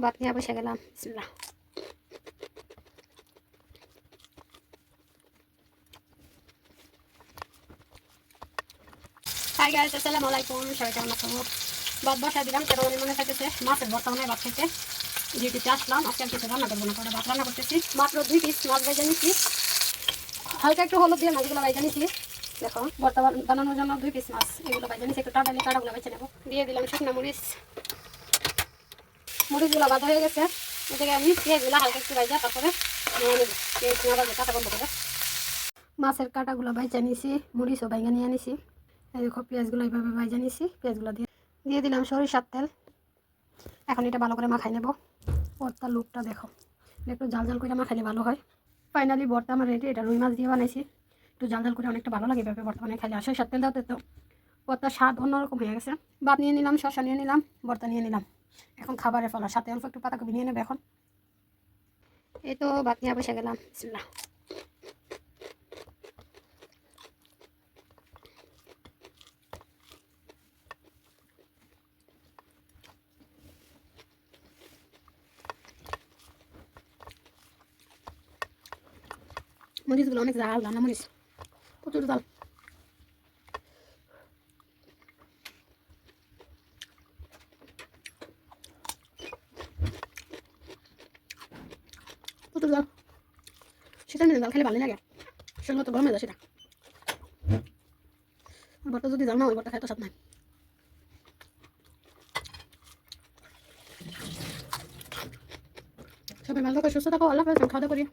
ভাত নিয়ে বসে গেলাম। বিসমিল্লাহ। হাই গাইস, আসসালামু আলাইকুম। সবাই কেমন আছো? ভাত বসাই দিলাম, কেন মনে খাইতেছে মাছের ভর্তা বানাই ভাত খেতে। ডিউটিতে আসলাম, আজকে কিছু রান্না করবো না, করে ভাত রান্না করতেছি। মাত্র 2 পিস মাছ ভেজে নিচ্ছি, হালকা একটু হলুদ দিয়ে মাছগুলো ভেজে নিচ্ছি। দেখো, ভর্তা বানানোর জন্য 2 পিস মাছ এগুলো ভেজে নিচ্ছি। একটু টাটালি কাটাগুলো বেছে নেবো। দিয়ে দিলাম শুকনো মরিচ। মরিচগুলো ভাজা হয়ে গেছে, এদিকে আমি পেঁয়াজগুলো হালকা একটু ভেজে তারপরে নিয়ে নেবো। পেঁয়াজ না ভাজা কাটা বন্ধ করে মাছের কাটাগুলো ভেজে নিয়েছি, মরিচও ভেঙে নিয়ে নিয়েছি। দেখো, পেঁয়াজগুলো এইভাবে ভেজে নিয়েছি। পেঁয়াজগুলো দিয়ে দিলাম সরিষার তেল। এখন এটা ভালো করে মাখাই নেব। ভর্তার লুকটা দেখো, একটু জাল জাল করে মাখাইলে ভালো হয়। ফাইনালি ভর্তা আমার রেডি। এটা রুই মাছ দিয়ে বানাইছি, একটু জাল জাল করে অনেকটা ভালো লাগে এভাবে ভর্তা বানিয়ে খাইলে। আর সরিষার তেল দাও তো ভর্তার স্বাদ অন্যরকম হয়ে গেছে। ভাত নিয়ে নিলাম, শসা নিয়ে নিলাম, ভর্তা নিয়ে নিলাম। এখন খাবারের ফল, সাথে অল্প একটু পাতাকপি নিয়ে নেবে। এখন এই তো ভাত নিয়ে বসে গেলাম। বিসমিল্লাহ। মরিচগুলো অনেক ঝাল, রান্না মরিচ প্রচুর ঝাল। প্রচুর ঝাল। সেটা নিয়ে ঝাল খেলে ভালোই লাগে, সেগুলো তো গরমে যায় সেটা। ভর্তা যদি ঝাল না হয়, ভর্তা খাই তো স্বাদ নাই। সবাই ভালো থাকো, সুস্থ থাকো, আল্লাহ হাফেজ। খাওয়া দাওয়া করি।